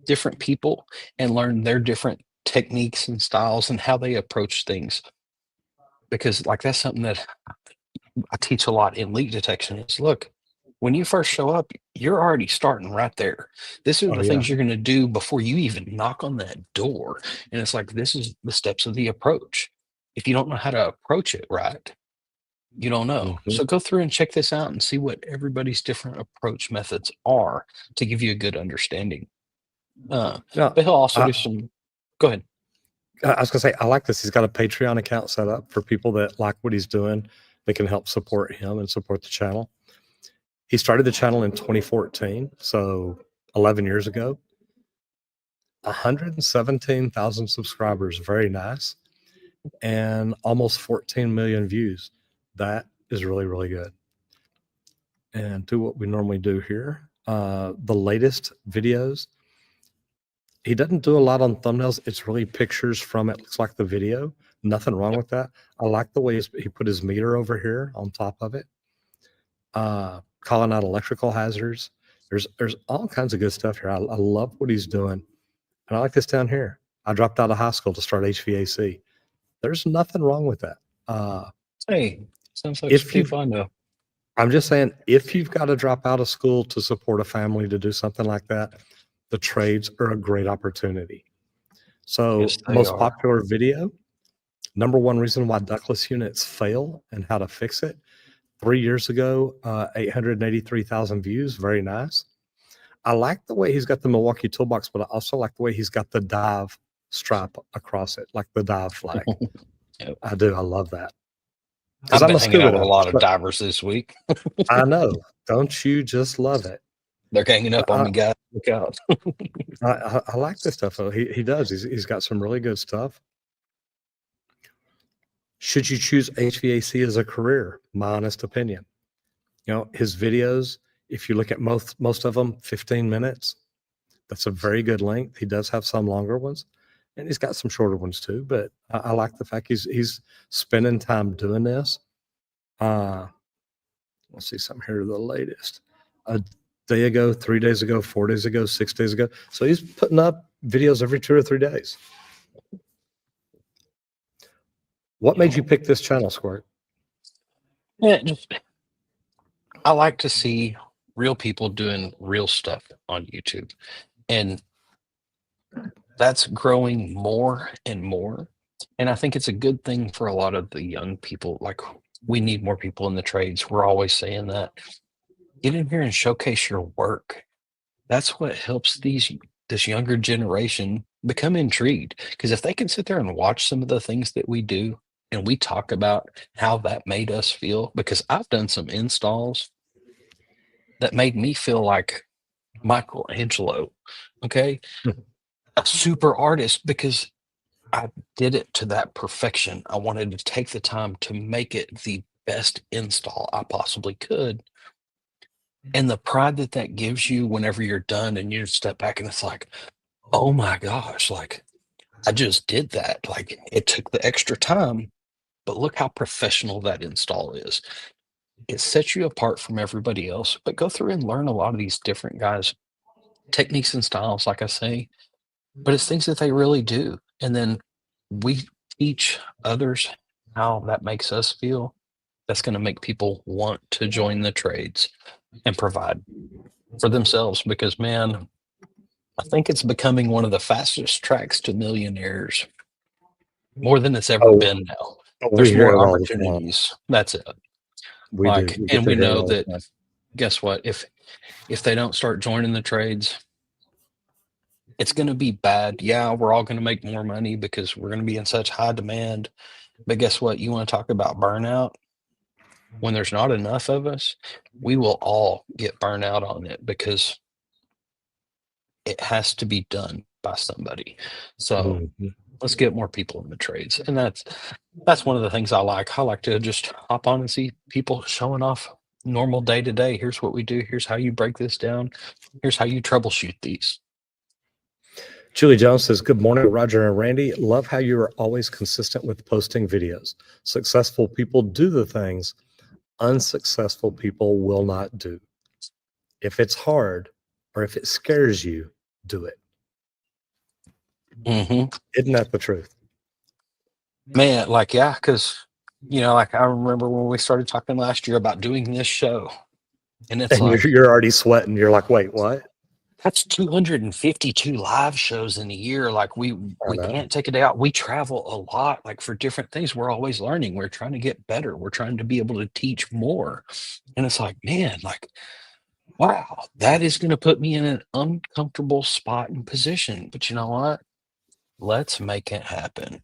different people and learn their different techniques and styles and how they approach things because like that's something that I teach a lot in leak detection is look, when you first show up, you're already starting right there. This are Oh the yeah. things you're going to do before you even knock on that door. And it's like, this is the steps of the approach. If you don't know how to approach it right, you don't know. Mhm. So go through and check this out and see what everybody's different approach methods are to give you a good understanding. No, But he'll also I, do some, go ahead. I was gonna say I like this. He's got a Patreon account set up for people that like what he's doing. They can help support him and support the channel. He started the channel in 2014, so 11 years ago. 117,000 subscribers, very nice, and almost 14 million views. That is really, really good. And do what we normally do here. The latest videos, he doesn't do a lot on thumbnails. It's really pictures from it. Looks like the video. Nothing wrong with that. I like the way he put his meter over here on top of it. Calling out electrical hazards. There's all kinds of good stuff here. I love what he's doing. And I like this down here. I dropped out of high school to start HVAC. There's nothing wrong with that. Hey, sounds like some If people you I know. I'm just saying, if you've got to drop out of school to support a family to do something like that, the trades are a great opportunity. Yes, So, they most are. popular video, number one reason why ductless units fail and how to fix it. 3 years ago, 883,000 views. Very nice. I like the way he's got the Milwaukee toolbox, but I also like the way he's got the dive stripe across it, like the dive flag. Yep. I do. I love that. Because I've I'm been a hanging scuba out with a diver. lot of So divers this week. I know. Don't you just love it? They're ganging up on I, me, guys. Look out. I like this stuff. Though. He does. He's got some really good stuff. Should you choose HVAC as a career? My honest opinion. You know, his videos, if you look at most of them, 15 minutes. That's a very good length. He does have some longer ones, and he's got some shorter ones too. But I like the fact he's spending time doing this. Let's see something here. The latest a day ago, 3 days ago, 4 days ago, 6 days ago. So he's putting up videos every 2 or 3 days. What made you pick this channel, Squirt? Yeah, just I like to see real people doing real stuff on YouTube. And that's growing more and more. And I think it's a good thing for a lot of the young people. Like, we need more people in the trades. We're always saying that. Get in here and showcase your work. That's what helps this younger generation become intrigued. Because if they can sit there and watch some of the things that we do and we talk about how that made us feel, because I've done some installs that made me feel like Michelangelo. Okay. A super artist because I did it to that perfection. I wanted to take the time to make it the best install I possibly could. And the pride that that gives you whenever you're done and you step back and it's like, oh my gosh, like I just did that. Like it took the extra time, but look how professional that install is. It sets you apart from everybody else. But go through and learn a lot of these different guys' techniques and styles, like I say, but it's things that they really do. And then we teach others how that makes us feel. That's going to make people want to join the trades and provide for themselves because, man, I think it's becoming one of the fastest tracks to millionaires more than it's ever Oh, been now. we There's hear more it all the time. opportunities. That's it. We do. Like, We get and to we hear it know all that the time. guess what? If they don't start joining the trades, it's going to be bad. Yeah, we're all going to make more money because we're going to be in such high demand. But guess what? You want to talk about burnout? When there's not enough of us, we will all get burnt out on it because it has to be done by somebody. So Mhm. let's get more people in the trades. And that's one of the things I like. I like to just hop on and see people showing off normal day to day. Here's what we do. Here's how you break this down. Here's how you troubleshoot these. Julie Jones says, "Good morning, Roger and Randy. Love how you are always consistent with posting videos. Successful people do the things unsuccessful people will not do. If it's hard or if it scares you, do it." Hmm. Isn't that the truth? Man, like, yeah, because like I remember when we started talking last year about doing this show, and it's And like, you're already sweating. You're like, wait, what? that's 252 live shows in a year. Like I we know. can't take a day out. We travel a lot, like for different things. We're always learning. We're trying to get better. We're trying to be able to teach more. And it's like, man, like, wow, that is going to put me in an uncomfortable spot and position. But you know what? Let's make it happen.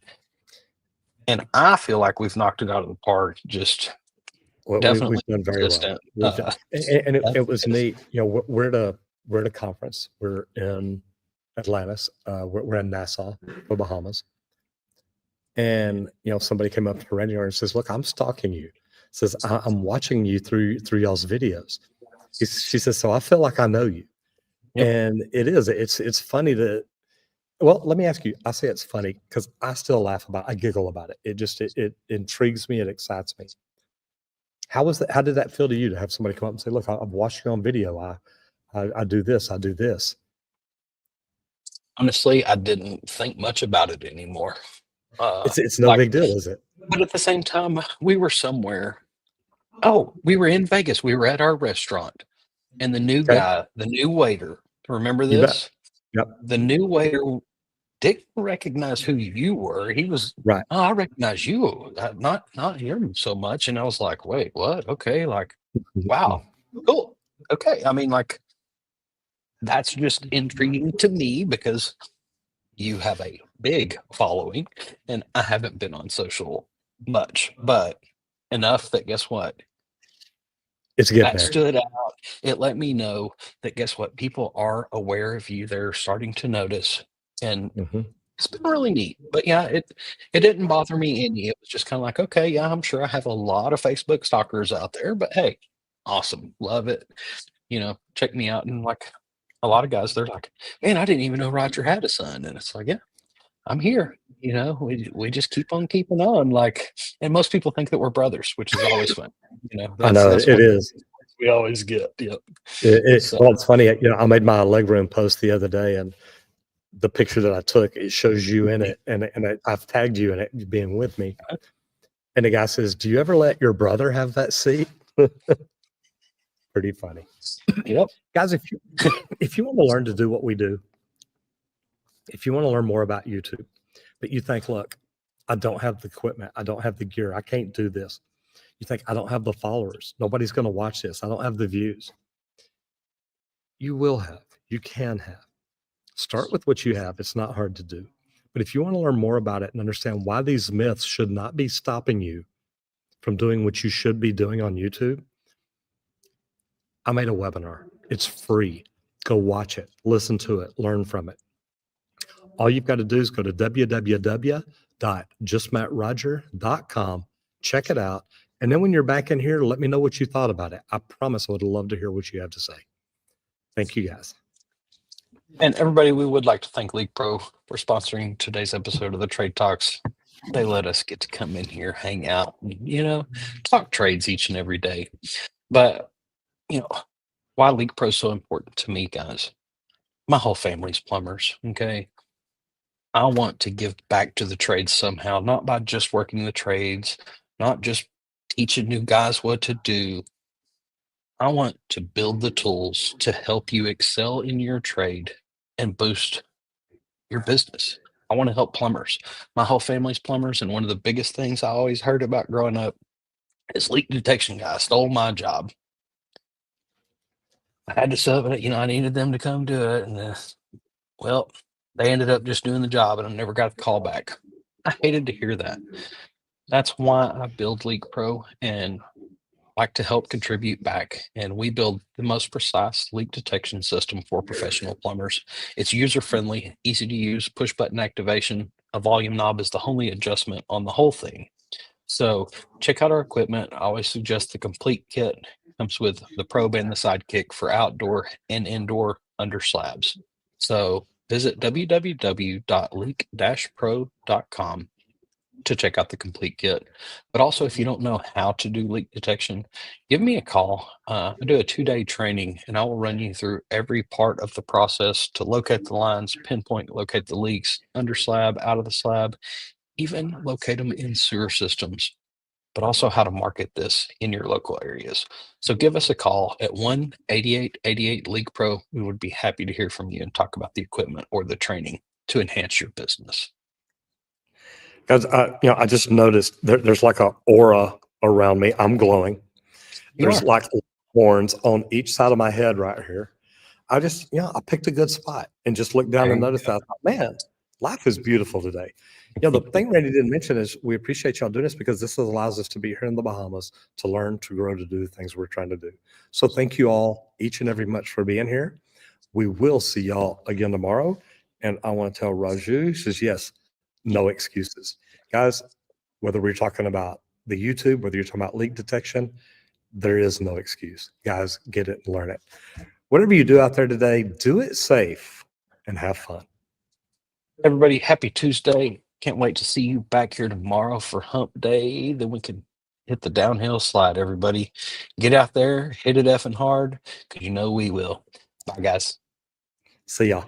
And I feel like we've knocked it out of the park. Just Well, definitely we've done very well. consistent. We've done, and it was Definitely neat. You know, we're at a conference. We're in Atlantis. We're in Nassau, the Bahamas. And somebody came up to the radio and says, "Look, I'm stalking you." Says, "I'm watching you through y'all's videos." She says, "So I feel like I know you." Yep. And it is. It's funny to. Well, let me ask you. I say it's funny because I still laugh about. I giggle about it. It intrigues me. It excites me. How was that? How did that feel to you to have somebody come up and say, "Look, I've watched you on video. I do this. I do this." Honestly, I didn't think much about it anymore. It's no Like, big deal, is it? but at the same time, we were somewhere. Oh, we were in Vegas. We were at our restaurant, and the new Okay, guy, the new waiter, remember you bet. this? Yep. The new waiter didn't recognize who you were. He was, Right. oh, I recognize you, not him so much. And I was like, wait, what? Okay, like, wow, cool. Okay, I mean, like, that's just intriguing to me because you have a big following, and I haven't been on social much, but enough that guess what? It's getting That there. stood out. It let me know that guess what? People are aware of you. They're starting to notice, and Mhm. it's been really neat. But yeah, it didn't bother me any. It was just kind of like, okay, yeah, I'm sure I have a lot of Facebook stalkers out there, but hey, awesome, love it. Check me out, and like a lot of guys, they're like, man, I didn't even know Roger had a son, and it's like, yeah, I'm here. We just keep on keeping on, like, and most people think that we're brothers, which is always fun. I That's know that's it one is. we always get. Yep. So Well, it's funny. I made my legroom post the other day, and the picture that I took, it shows you in it, and I've tagged you in it being with me. And the guy says, "Do you ever let your brother have that seat?" Pretty funny, yep. guys. If you want to learn to do what we do, if you want to learn more about YouTube, but you think, look, I don't have the equipment, I don't have the gear, I can't do this. You think I don't have the followers, nobody's going to watch this, I don't have the views. You will have, you can have. Start with what you have. It's not hard to do. But if you want to learn more about it and understand why these myths should not be stopping you from doing what you should be doing on YouTube, I made a webinar. It's free. Go watch it, listen to it, learn from it. All you've got to do is go to www.justmattroger.com, check it out. And then when you're back in here, let me know what you thought about it. I promise I would love to hear what you have to say. Thank you, guys. And everybody, we would like to thank League Pro for sponsoring today's episode of the Trade Talks. They let us get to come in here, hang out, and, talk trades each and every day. But, you know, why League Pro is so important to me, guys? My whole family's plumbers. Okay. I want to give back to the trades somehow, not by just working the trades, not just teaching new guys what to do. I want to build the tools to help you excel in your trade and boost your business. I want to help plumbers. My whole family's plumbers, and one of the biggest things I always heard about growing up is leak detection guy stole my job. I had to sub it, I needed them to come do it, and well, they ended up just doing the job, and I never got the call back. I hated to hear that. That's why I build Leak Pro and like to help contribute back. And we build the most precise leak detection system for professional plumbers. It's user friendly, easy to use, push button activation. A volume knob is the only adjustment on the whole thing. So check out our equipment. I always suggest the complete kit. Comes with the probe and the sidekick for outdoor and indoor under slabs. So visit www.leak-pro.com to check out the complete kit. But also, if you don't know how to do leak detection, give me a call. I do a 2-day training, and I will run you through every part of the process to locate the lines, pinpoint, locate the leaks under slab, out of the slab, even locate them in sewer systems. but also how to market this in your local areas. So give us a call at 1-8888 League Pro. We would be happy to hear from you and talk about the equipment or the training to enhance your business. Guys, I just noticed there's like a aura around me. I'm glowing. You There's are. like horns on each side of my head right here. I picked a good spot and just looked down There and you noticed go. that. I thought, man, life is beautiful today. The thing Randy didn't mention is we appreciate y'all doing this because this allows us to be here in the Bahamas to learn, to grow, to do the things we're trying to do. So thank you all, each and every much for being here. We will see y'all again tomorrow. And I want to tell Raju, he says, yes, no excuses. Guys, whether we're talking about the YouTube, whether you're talking about leak detection, there is no excuse. Guys, get it and learn it. Whatever you do out there today, do it safe and have fun. Everybody, happy Tuesday. Can't wait to see you back here tomorrow for hump day. Then we can hit the downhill slide, everybody. Get out there, hit it effing hard, because you know we will. Bye, guys. See y'all.